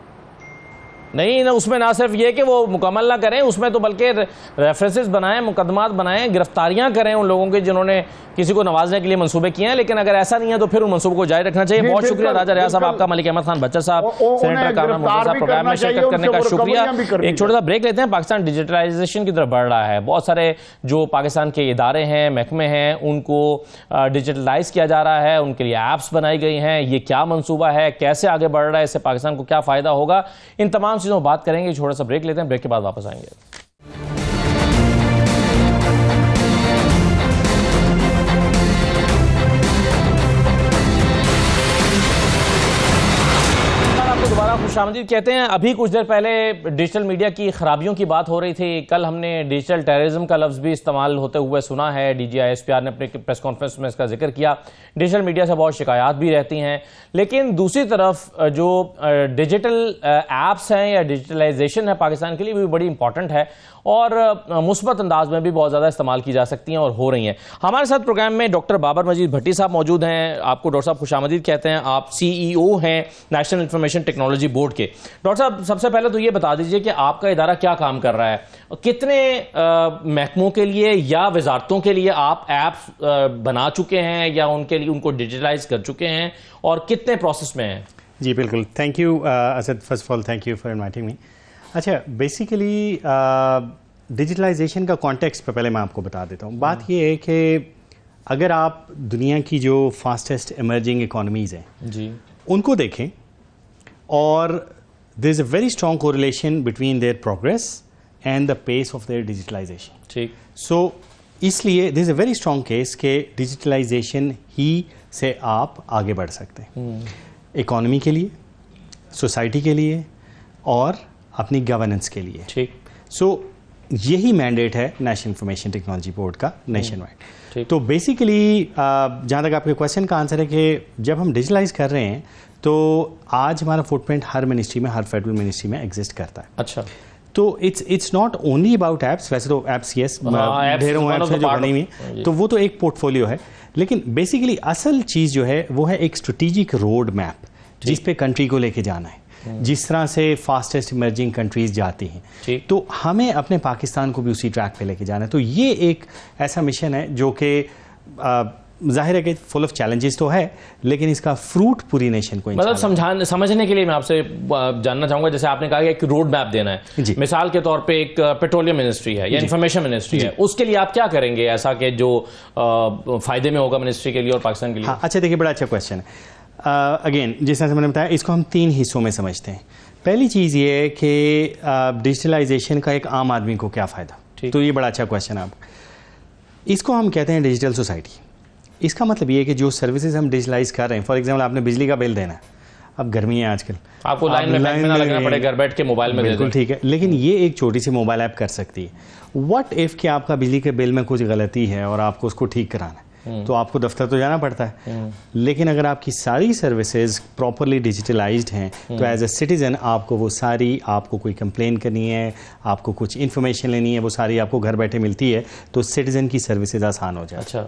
نہیں, اس میں نہ صرف یہ کہ وہ مکمل نہ کریں, اس میں تو بلکہ ریفرنسز بنائیں, مقدمات بنائیں, گرفتاریاں کریں ان لوگوں کے جنہوں نے کسی کو نوازنے کے لیے منصوبے کیے ہیں. لیکن اگر ایسا نہیں ہے تو پھر ان منصوبوں کو جاری رکھنا چاہیے. بہت شکریہ راجہ ریاض صاحب آپ کا, ملک احمد خان بچر صاحب, سینیٹر کامران مرزا صاحب, پروگرام میں شرکت کرنے کا شکریہ. ایک چھوٹا سا بریک لیتے ہیں. پاکستان ڈیجیٹلائزیشن کی طرف بڑھ رہا ہے, بہت سارے جو پاکستان کے ادارے ہیں, محکمے ہیں, ان کو ڈیجیٹلائز کیا جا رہا ہے, ان کے لیے ایپس بنائی گئی ہیں. یہ کیا منصوبہ ہے, کیسے آگے بڑھ رہا ہے, اس سے پاکستان کو کیا فائدہ ہوگا, ان تمام چیزوں بات کریں گے. چھوٹا سا بریک لیتے ہیں, بریک کے بعد واپس آئیں گے. دوبارہ خوش آمدید کہتے ہیں. ابھی کچھ دیر پہلے ڈیجیٹل میڈیا کی خرابیوں کی بات ہو رہی تھی. کل ہم نے ڈیجیٹل ٹیررزم کا لفظ بھی استعمال ہوتے ہوئے سنا ہے. D G I S P R نے اپنے پریس کانفرنس میں اس کا ذکر کیا. ڈیجیٹل میڈیا سے بہت شکایات بھی رہتی ہیں, لیکن دوسری طرف جو ڈیجیٹل ایپس ہیں یا ڈیجیٹلائزیشن ہے پاکستان کے لیے بھی بڑی امپورٹنٹ ہے, اور مثبت انداز میں بھی بہت زیادہ استعمال کی جا سکتی ہیں اور ہو رہی ہیں. ہمارے ساتھ پروگرام میں ڈاکٹر بابر مجید بھٹی صاحب موجود ہیں. آپ کو ڈاکٹر صاحب خوش آمدید کہتے ہیں. آپ سی ای او ہیں نیشنل انفارمیشن ٹیکنالوجی بورڈ کے. ڈاکٹر صاحب, سب سے پہلے تو یہ بتا دیجئے کہ آپ کا ادارہ کیا کام کر رہا ہے, کتنے محکموں کے لیے یا وزارتوں کے لیے آپ ایپس بنا چکے ہیں یا ان کے لیے ان کو ڈیجیٹلائز کر چکے ہیں, اور کتنے پروسیس میں ہیں؟ جی بالکل, thank you Asad, first of all thank you for inviting me. اچھا, بیسیکلی ڈیجیٹلائزیشن کا کانٹیکسٹ پہ پہلے میں آپ کو بتا دیتا ہوں. بات یہ ہے کہ اگر آپ دنیا کی جو فاسٹسٹ ایمرجنگ اکانومیز ہیں جی ان کو دیکھیں, اور there is a very strong correlation between their progress and the pace of their digitalization. ٹھیک, سو اس لیے there is a very strong case کہ ڈیجیٹلائزیشن ہی سے آپ آگے بڑھ سکتے ہیں, اکانومی کے لیے, سوسائٹی کے لیے, اور اپنی گورننس کے لیے. ٹھیک. سو یہی مینڈیٹ ہے نیشنل انفارمیشن ٹیکنالوجی بورڈ کا نیشن وائڈ. تو بیسیکلی جہاں تک آپ کے کویشچن کا آنسر ہے کہ جب ہم ڈیجیٹلائز کر رہے ہیں تو آج ہمارا فٹ پرنٹ ہر منسٹری میں، ہر فیڈرل منسٹری میں ایگزسٹ کرتا ہے. اچھا، تو it's not only about apps. ویسے تو ایپس یس ڈھیروں ایپس ہیں جو بنی ہوئی ہیں، تو وہ تو ایک پورٹ فولیو ہے، لیکن بیسیکلی اصل چیز جو ہے وہ ہے ایک اسٹریٹجک روڈ میپ جس پہ کنٹری کو لے کے جانا ہے. جس طرح سے فاسٹسٹ ایمرجنگ کنٹریز جاتی ہیں، تو ہمیں اپنے پاکستان کو بھی اسی ٹریک پہ لے کے جانا ہے. تو یہ ایک ایسا مشن ہے جو کہ ظاہر ہے کہ فل آف چیلنجز تو ہے، لیکن اس کا فروٹ پوری نیشن کو مطلب سمجھنے کے لیے میں آپ سے جاننا چاہوں گا، جیسے آپ نے کہا کہ ایک روڈ میپ دینا ہے. مثال کے طور پہ ایک پیٹرولیم منسٹری ہے یا انفارمیشن منسٹری ہے، اس کے لیے آپ کیا کریں گے ایسا کہ جو فائدے میں ہوگا منسٹری کے لیے اور پاکستان کے لیے؟ اچھا دیکھیے، بڑا اچھا کویشچن ہے. اگین جس طرح سے میں نے بتایا، اس کو ہم 3 حصوں میں سمجھتے ہیں. پہلی چیز یہ ہے کہ ڈیجیٹلائزیشن کا ایک عام آدمی کو کیا فائدہ. تو یہ بڑا اچھا کویشچن ہے. اس کو ہم کہتے ہیں ڈیجیٹل سوسائٹی. اس کا مطلب یہ ہے کہ جو سروسز ہم ڈیجیٹلائز کر رہے ہیں، فار ایگزامپل آپ نے بجلی کا بل دینا ہے، اب گرمی ہے آج کل، آپ کو لائن میں نہ لگنا پڑے، گھر بیٹھ کے موبائل میں. بالکل ٹھیک ہے، لیکن یہ ایک چھوٹی سی موبائل ایپ کر سکتی ہے. واٹ ایف کہ آپ کا بجلی کے بل میں کچھ غلطی ہے اور آپ کو اس کو ٹھیک کرانا ہے، تو آپ کو دفتر تو جانا پڑتا ہے. لیکن اگر آپ کی ساری سروسز پراپرلی ڈیجیٹلائزڈ ہیں تو ایز اے سٹیزن آپ کو وہ ساری، آپ کو کوئی کمپلین کرنی ہے، آپ کو کچھ انفارمیشن لینی ہے، وہ ساری آپ کو گھر بیٹھے ملتی ہے. تو سٹیزن کی سروسز آسان ہو جائے. اچھا،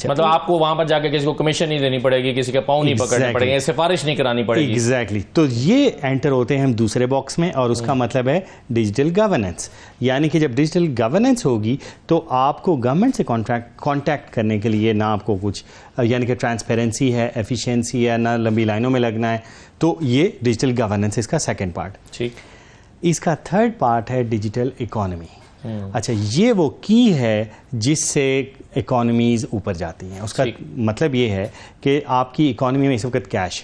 مطلب آپ کو وہاں پر جا کے کسی کو کمیشن نہیں دینی پڑے گی، کسی کا پاؤں نہیں پکڑنے پڑے گے، سفارش نہیں کرانی پڑے گی. ایگزیکٹلی. تو یہ انٹر ہوتے ہیں ہم دوسرے باکس میں، اور اس کا مطلب ہے ڈیجیٹل گورننس. یعنی کہ جب ڈیجیٹل گورننس ہوگی تو آپ کو گورنمنٹ سے کانٹیکٹ کرنے کے لیے نہ آپ کو کچھ، یعنی کہ ٹرانسپیرنسی ہے، ایفیشینسی ہے، نہ لمبی لائنوں میں لگنا ہے. تو یہ ڈیجیٹل گورننس اس کا سیکنڈ پارٹ. ٹھیک. اس کا تھرڈ پارٹ ہے ڈیجیٹل اکانومی. اچھا، یہ وہ کی ہے جس سے اکانومیز اوپر جاتی ہیں. اس کا مطلب یہ ہے کہ آپ کی اکانومی میں اس وقت کیش،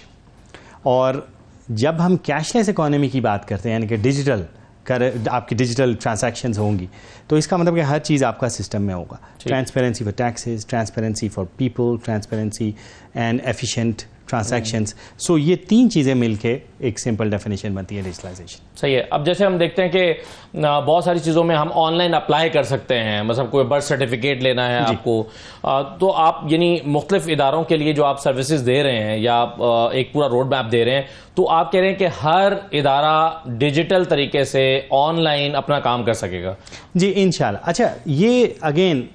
اور جب ہم کیش لیس اکانومی کی بات کرتے ہیں، یعنی کہ ڈیجیٹل آپ کی ڈیجیٹل ٹرانزیکشنز ہوں گی، تو اس کا مطلب کہ ہر چیز آپ کا سسٹم میں ہوگا. Transparency for taxes, transparency for people, transparency and efficient transactions. So یہ 3 چیزیں مل کے ایک سمپل ڈیفینیشن بنتی ہے ڈیجیٹلائزیشن. صحیح ہے. اب جیسے ہم دیکھتے ہیں کہ بہت ساری چیزوں میں ہم آن لائن اپلائی کر سکتے ہیں، مثلا کوئی برتھ سرٹیفکیٹ لینا ہے آپ کو، تو آپ یعنی مختلف اداروں کے لیے جو آپ سروسز دے رہے ہیں یا ایک پورا روڈ میپ دے رہے ہیں، تو آپ کہہ رہے ہیں کہ ہر ادارہ ڈیجیٹل طریقے سے آن لائن اپنا کام کر سکے گا. جی انشاءاللہ. اچھا، یہ اگین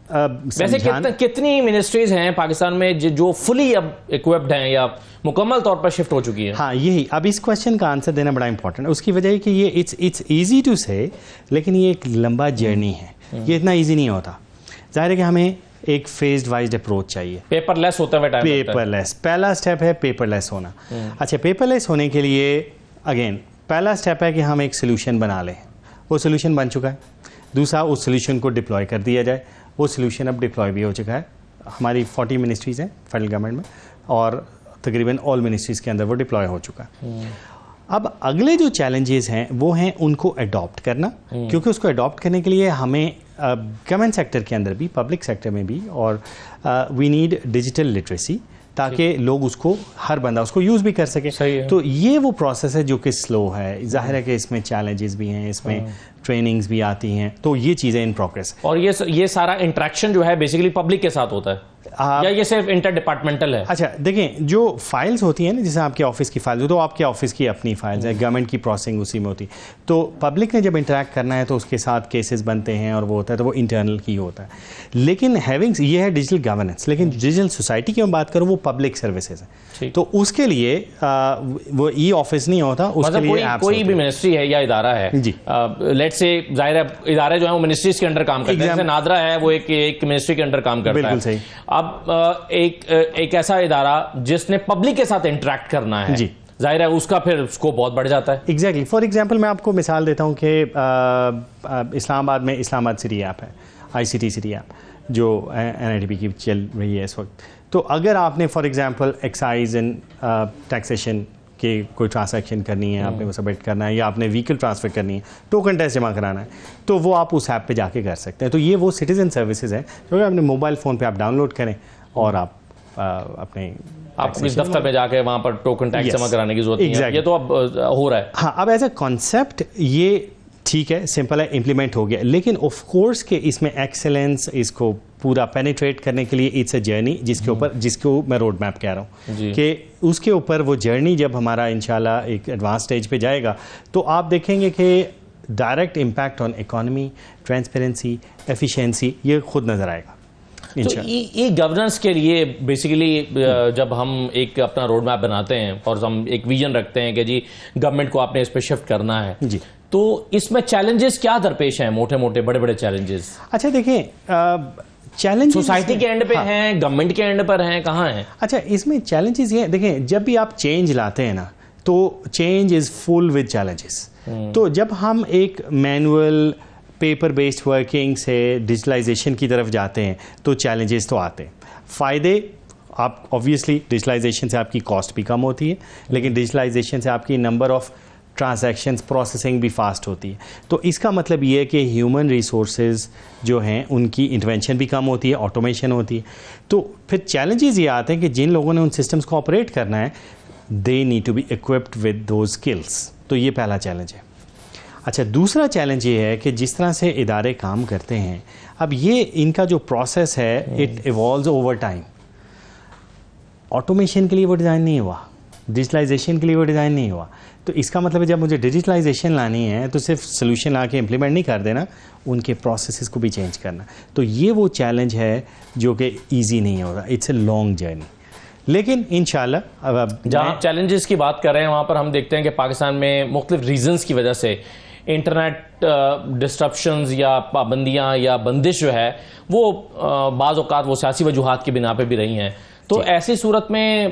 ویسے کتنی منسٹریز ہیں پاکستان میں جو فلی اب ایکوپڈ ہیں یا مکمل طور پر شفٹ ہو چکی ہیں؟ ہاں، یہی اب اس کویشچن کا آنسر دینا بڑا امپورٹنٹ ہے. اس کی وجہ ہے کہ یہ اٹس ایزی ٹو سے، لیکن یہ ایک لمبا جرنی ہے. یہ اتنا ایزی نہیں ہوتا. ظاہر ہے کہ ہمیں ایک فیزڈ وائزڈ اپروچ چاہیے. پیپر لیس ہوتا ہے، پیپر لیس پہلا اسٹیپ ہے، پیپر لیس ہونا. اچھا، پیپر لیس ہونے کے لیے اگین پہلا اسٹیپ ہے کہ ہم ایک سولوشن بنا لیں. وہ سولوشن بن چکا ہے. دوسرا، اس سولوشن کو ڈپلوائے کر دیا جائے. وہ سولوشن اب ڈپلوائے بھی ہو چکا ہے. ہماری 40 منسٹریز ہیں فیڈرل گورنمنٹ میں، اور تقریباً آل منسٹریز کے اندر وہ ڈپلوائے ہو چکا ہے. اب اگلے جو چیلنجز ہیں وہ ہیں ان کو اڈاپٹ کرنا، کیونکہ اس کو اڈاپٹ کرنے کے لیے ہمیں گورنمنٹ سیکٹر کے اندر بھی، پبلک سیکٹر میں بھی، اور وی نیڈ ڈیجیٹل لٹریسی، تاکہ لوگ اس کو، ہر بندہ اس کو یوز بھی کر سکے. تو یہ وہ پروسیس ہے جو کہ سلو ہے. ظاہر ہے کہ اس میں چیلنجز بھی ہیں، اس میں ٹریننگز بھی آتی ہیں. تو یہ چیزیں ان پروگریس. اور یہ سارا انٹریکشن جو ہے بیسیکلی پبلک کے ساتھ ہوتا ہے یا یہ صرف انٹر ڈپارٹمنٹل ہے؟ اچھا دیکھیں، جو فائلز ہوتی ہیں نا، جیسے آپ کے آفس کی فائلز، تو آپ کے آفس کی اپنی فائلز ہیں، گورنمنٹ کی پروسیسنگ اسی میں ہوتی. تو پبلک نے جب انٹریکٹ کرنا ہے تو اس کے ساتھ کیسز بنتے ہیں اور وہ ہوتا ہے، تو وہ انٹرنل کی ہوتا ہے. لیکن ہیونگ یہ ہے ڈیجیٹل گورننس. لیکن ڈیجیٹل سوسائٹی کی میں بات کروں، وہ پبلک سروسز ہیں. تو اس کے لیے وہ ای آفس نہیں ہوتا. اس کے لیے کوئی بھی منسٹری ہے یا ادارہ ہے، جی لیٹ سے، ظاہر ہے ادارے جو ہیں وہ منسٹریز کے انڈر کام کرتے ہیں. جیسے نادرا ہے، وہ ایک منسٹری کے انڈر کام کرتا ہے. بالکل صحیح. اب ایک ایسا ادارہ جس نے پبلک کے ساتھ انٹریکٹ کرنا ہے، جی ظاہر ہے اس کا پھر اسکوپ بہت بڑھ جاتا ہے. ایگزیکٹلی. فار ایگزامپل میں آپ کو مثال دیتا ہوں کہ اسلام آباد میں اسلام آباد سٹی ایپ ہے، ICT سٹی ایپ، جو NIDP کی چل رہی ہے اس وقت. تو اگر آپ نے for example excise and taxation کہ کوئی ٹرانزیکشن کرنی ہے، آپ نے وہ سبمٹ کرنا ہے، یا آپ نے وہیکل ٹرانسفر کرنی ہے، ٹوکن ٹیسٹ جمع کرانا ہے، تو وہ آپ اس ایپ پہ جا کے کر سکتے ہیں. تو یہ وہ سٹیزن سروسز ہیں جو کہ اپنے موبائل فون پہ آپ ڈاؤن لوڈ کریں، اور آپ اپنے اس دفتر میں جا کے وہاں پر ٹوکن ٹیکس جمع کرانے کی ضرورت نہیں ہے. یہ تو اب ہو رہا ہے. ہاں، اب ایز اے کانسیپٹ یہ ٹھیک ہے سمپل ہے امپلیمنٹ ہو گیا, لیکن آف کورس کہ اس میں ایکسلنس اس کو پورا پینیٹریٹ کرنے کے لیے اٹس اے جرنی جس کو میں روڈ میپ کہہ رہا ہوں کہ اس کے اوپر وہ جرنی جب ہمارا انشاءاللہ ایک ایڈوانس سٹیج پہ جائے گا تو آپ دیکھیں گے کہ direct impact on economy, transparency, efficiency یہ خود نظر آئے گا. تو ای گورننس کے لیے بیسیکلی جب ہم ایک اپنا روڈ میپ بناتے ہیں اور ہم ایک ویژن رکھتے ہیں کہ جی گورنمنٹ کو آپ نے اس پہ شفٹ کرنا ہے, جی تو اس میں چیلنجز کیا درپیش ہیں, موٹے موٹے بڑے بڑے چیلنجز؟ اچھا دیکھیں چیلنج سوسائٹی کے اینڈ پہ ہیں, گورنمنٹ کے اینڈ پر ہیں, کہاں ہیں؟ اچھا اس میں چیلنجز یہ دیکھیں جب بھی آپ چینج لاتے ہیں نا تو change is full with challenges. تو جب ہم ایک مینول پیپر بیسڈ ورکنگ سے ڈیجیٹلائزیشن کی طرف جاتے ہیں تو چیلنجز تو آتے ہیں. فائدے آپ آبویسلی ڈیجیٹلائزیشن سے آپ کی کاسٹ بھی کم ہوتی ہے, لیکن ڈیجیٹلائزیشن سے آپ کی نمبر آف ٹرانزیکشنز پروسیسنگ بھی فاسٹ ہوتی ہے. تو اس کا مطلب یہ ہے کہ ہیومن ریسورسز جو ہیں ان کی انٹرونشن بھی کم ہوتی ہے, آٹومیشن ہوتی ہے. تو پھر چیلنجز یہ آتے ہیں کہ جن لوگوں نے ان سسٹمز کو آپریٹ کرنا ہے they need to be equipped with those skills. تو یہ پہلا چیلنج ہے. اچھا دوسرا چیلنج یہ ہے کہ جس طرح سے ادارے کام کرتے ہیں اب یہ ان کا جو پروسیس ہے it evolves over time. Automation کے لیے وہ ڈیزائن نہیں ہوا, ڈیجیٹلائزیشن کے لیے وہ ڈیزائن نہیں ہوا. تو اس کا مطلب ہے جب مجھے ڈیجیٹلائزیشن لانی ہے تو صرف سلوشن لا کے امپلیمنٹ نہیں کر دینا, ان کے پروسیسز کو بھی چینج کرنا. تو یہ وہ چیلنج ہے جو کہ ایزی نہیں ہوگا, اٹس اے لانگ جرنی. لیکن انشاءاللہ جہاں آپ چیلنجز کی بات کر رہے ہیں وہاں پر ہم دیکھتے ہیں کہ پاکستان میں مختلف ریزنز کی وجہ سے انٹرنیٹ ڈسٹرپشنز یا پابندیاں یا بندش جو ہے وہ بعض اوقات وہ سیاسی وجوہات کی بنا پہ بھی رہی ہیں. تو ایسی صورت میں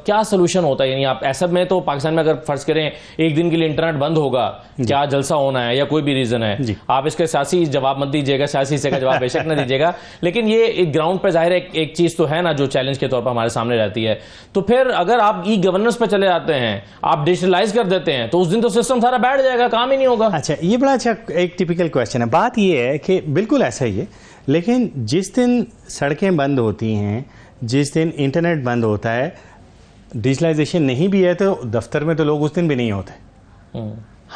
کیا سلوشن ہوتا ہے؟ یعنی آپ ایسا میں تو پاکستان میں اگر فرض کریں ایک دن کے لیے انٹرنیٹ بند ہوگا, کیا جلسہ ہونا ہے یا کوئی بھی ریزن ہے, آپ اس کے سیاسی جواب مت دیجیے گا, سیاسی حصے کا جواب بے شک نہ دیجیے گا, لیکن یہ گراؤنڈ پہ ظاہر ایک چیز تو ہے نا جو چیلنج کے طور پر ہمارے سامنے رہتی ہے. تو پھر اگر آپ ای گورننس پہ چلے جاتے ہیں, آپ ڈیجیٹلائز کر دیتے ہیں, تو اس دن تو سسٹم سارا بیٹھ جائے گا, کام ہی نہیں ہوگا. اچھا یہ بڑا اچھا ایک ٹپیکل کویشچن ہے. بات یہ ہے کہ بالکل ایسا ہی ہے, لیکن جس دن سڑکیں بند ہوتی ہیں, جس دن انٹرنیٹ بند ہوتا ہے, ڈیجیٹلائزیشن نہیں بھی ہے تو دفتر میں تو لوگ اس دن بھی نہیں ہوتے.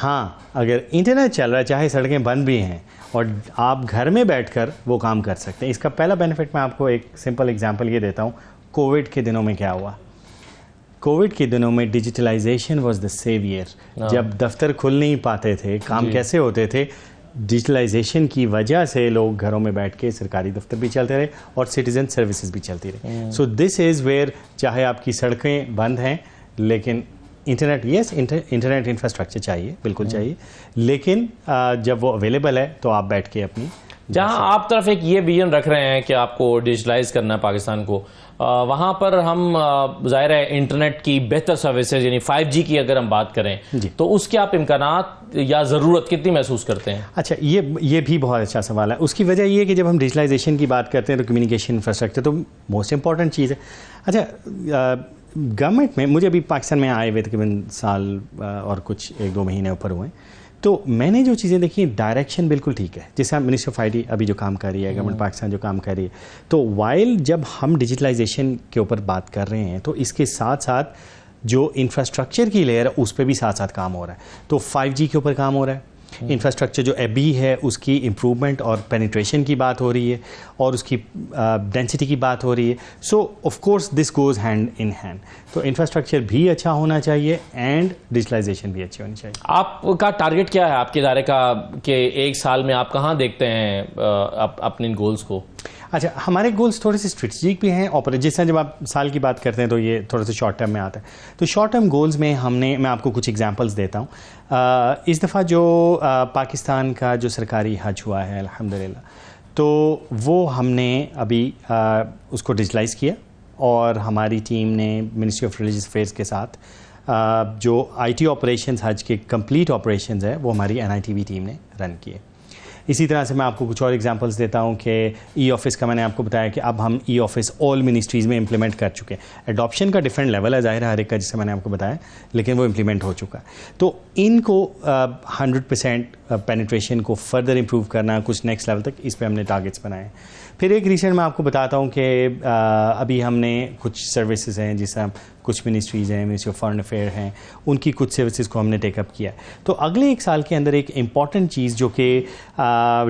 ہاں اگر انٹرنیٹ چل رہا ہے چاہے سڑکیں بند بھی ہیں اور آپ گھر میں بیٹھ کر وہ کام کر سکتے ہیں. اس کا پہلا بینیفٹ میں آپ کو ایک سمپل ایگزامپل یہ دیتا ہوں. کووڈ کے دنوں میں کیا ہوا؟ کووڈ کے دنوں میں ڈیجیٹلائزیشن واز دا سیویئر. جب دفتر کھل نہیں پاتے تھے, کام کیسے ہوتے تھے؟ ڈیجیٹلائزیشن کی وجہ سے لوگ گھروں میں بیٹھ کے سرکاری دفتر بھی چلتے رہے اور سٹیزن سروسز بھی چلتی رہی. سو دس از ویئر چاہے آپ کی سڑکیں بند ہیں لیکن انٹرنیٹ, یس انٹرنیٹ انفراسٹرکچر چاہیے, بالکل چاہیے, لیکن جب وہ اویلیبل ہے تو آپ بیٹھ کے اپنی جہاں آپ طرف ایک یہ ویژن رکھ رہے ہیں کہ آپ کو ڈیجیٹلائز کرنا ہے پاکستان کو, وہاں پر ہم ظاہر ہے انٹرنیٹ کی بہتر سروسز یعنی 5G کی اگر ہم بات کریں تو اس کے آپ امکانات یا ضرورت کتنی محسوس کرتے ہیں؟ اچھا یہ بھی بہت اچھا سوال ہے. اس کی وجہ یہ ہے کہ جب ہم ڈیجیٹلائزیشن کی بات کرتے ہیں تو کمیونیکیشن انفراسٹرکچر تو موسٹ امپورٹنٹ چیز ہے. اچھا گورنمنٹ میں مجھے ابھی پاکستان میں آئے ہوئے تقریباً سال اور کچھ 1-2 مہینے اوپر ہوئے ہیں, تو میں نے جو چیزیں دیکھی ڈائریکشن بالکل ٹھیک ہے. جیسے منسٹر آف آئی ٹی ابھی جو کام کر رہی ہے, گورنمنٹ پاکستان جو کام کر رہی ہے, تو وائل جب ہم ڈیجیٹلائزیشن کے اوپر بات کر رہے ہیں تو اس کے ساتھ ساتھ جو انفراسٹرکچر کی لیئر ہے اس پہ بھی ساتھ ساتھ کام ہو رہا ہے. تو 5G کے اوپر کام ہو رہا ہے, انفراسٹرکچر جو ابھی ہے اس کی امپرومنٹ اور پینیٹریشن کی بات ہو رہی ہے اور اس کی ڈینسٹی کی بات ہو رہی ہے. So of course this goes hand in hand. تو انفراسٹرکچر بھی اچھا ہونا چاہیے اینڈ ڈیجیٹلائزیشن بھی اچھی ہونی چاہیے. آپ کا ٹارگٹ کیا ہے آپ کے ادارے کا کہ ایک سال میں آپ کہاں دیکھتے ہیں اپنے ان گولز کو؟ اچھا ہمارے گولز تھوڑے سے اسٹریٹجک بھی ہیں اور جس طرح جب آپ سال کی بات کرتے ہیں تو یہ تھوڑا سا شارٹ ٹرم میں آتا ہے. تو شارٹ ٹرم گولز میں میں آپ کو کچھ ایگزامپلز دیتا ہوں. اس دفعہ جو پاکستان کا جو سرکاری حج ہوا ہے الحمدللہ, تو وہ ہم نے ابھی اس کو ڈیجیٹلائز کیا اور ہماری ٹیم نے منسٹری آف ریلیجیس افیئرس کے ساتھ جو IT آپریشنز حج کے کمپلیٹ آپریشنز ہے وہ ہماری NITV ٹیم نے رن کیے. اسی طرح سے میں آپ کو کچھ اور ایگزامپلس دیتا ہوں کہ ای آفس کا میں نے آپ کو بتایا کہ اب ہم ای آفس آل منسٹریز میں امپلیمنٹ کر چکے ہیں. ایڈاپشن کا ڈفرینٹ لیول ہے ظاہر ہے ہر ایک کا, جسے میں نے آپ کو بتایا, لیکن وہ امپلیمنٹ ہو چکا ہے. تو ان کو 100% پینیٹریشن کو فردر امپروو کرنا, کچھ نیکسٹ لیول تک, اس پہ ہم نے ٹارگیٹس بنائے ہیں. پھر ایک ریسنٹ میں آپ کو بتاتا ہوں کہ ابھی ہم نے کچھ سروسز ہیں جس طرح کچھ منسٹریز ہیں, منسٹری آف فارن افیئر ہیں, ان کی کچھ سروسز کو ہم نے ٹیک اپ کیا. تو اگلے ایک سال کے اندر ایک امپورٹنٹ چیز جو کہ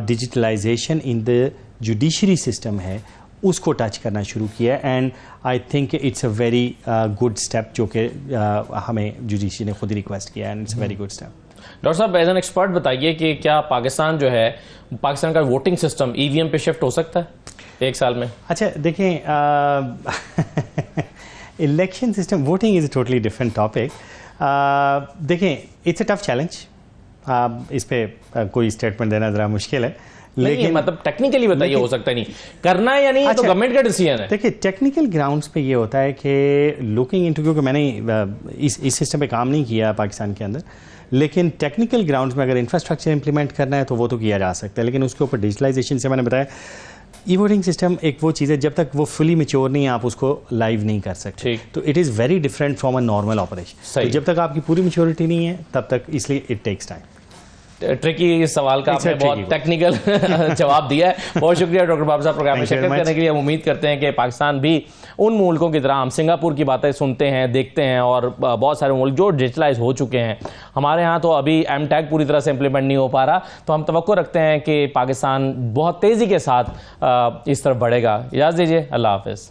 digitalization in the judiciary system ہے اس کو ٹچ کرنا شروع کیا, and I think it's a very good step جو کہ ہمیں جوڈیشری نے خود ہی ریکویسٹ کیا, and it's a very good step. Doctor صاحب ایز این ایکسپرٹ بتائیے کہ کیا پاکستان جو ہے, پاکستان کا voting system E V M پہ شفٹ ہو سکتا ہے ایک سال میں؟ اچھا دیکھیں, election system, voting is a totally different topic. دیکھیں اٹس اے ٹف چیلنج, اس پہ کوئی اسٹیٹمنٹ دینا ذرا مشکل ہے, لیکن مطلب ٹیکنیکلی بتائیے ہو سکتا نہیں کرنا ہے یا نہیں, تو گورنمنٹ کا ڈیسیژن ہے. دیکھیے ٹیکنیکل گراؤنڈس پہ یہ ہوتا ہے کہ لوکنگ انٹو, کیونکہ میں نے اس سسٹم پہ کام نہیں کیا پاکستان کے اندر, لیکن ٹیکنیکل گراؤنڈس میں اگر انفراسٹرکچر امپلیمنٹ کرنا ہے تو وہ تو کیا جا سکتا ہے, لیکن اس کے اوپر ڈیجیٹلائزیشن سے میں نے بتایا ای ووٹنگ سسٹم ایک وہ چیز ہے جب تک وہ فلی میچور نہیں ہے آپ اس کو لائیو نہیں کر سکتے, تو it is very different from a normal operation. جب تک آپ کی پوری میچورٹی نہیں ہے تب تک, اس لیے اٹ ٹیکس ٹائم. ٹرکی سوال کا آپ نے بہت ٹیکنیکل جواب دیا ہے. بہت شکریہ ڈاکٹر بابر صاحب پروگرام میں شرکت کرنے کے لیے. ہم امید کرتے ہیں کہ پاکستان بھی ان ملکوں کی طرح, ہم سنگاپور کی باتیں سنتے ہیں, دیکھتے ہیں, اور بہت سارے ملک جو ڈیجیٹلائز ہو چکے ہیں, ہمارے ہاں تو ابھی ایم ٹیگ پوری طرح سے امپلیمنٹ نہیں ہو پا رہا, تو ہم توقع رکھتے ہیں کہ پاکستان بہت تیزی کے ساتھ اس طرف بڑھے گا. اجازت دیجیے, اللہ حافظ.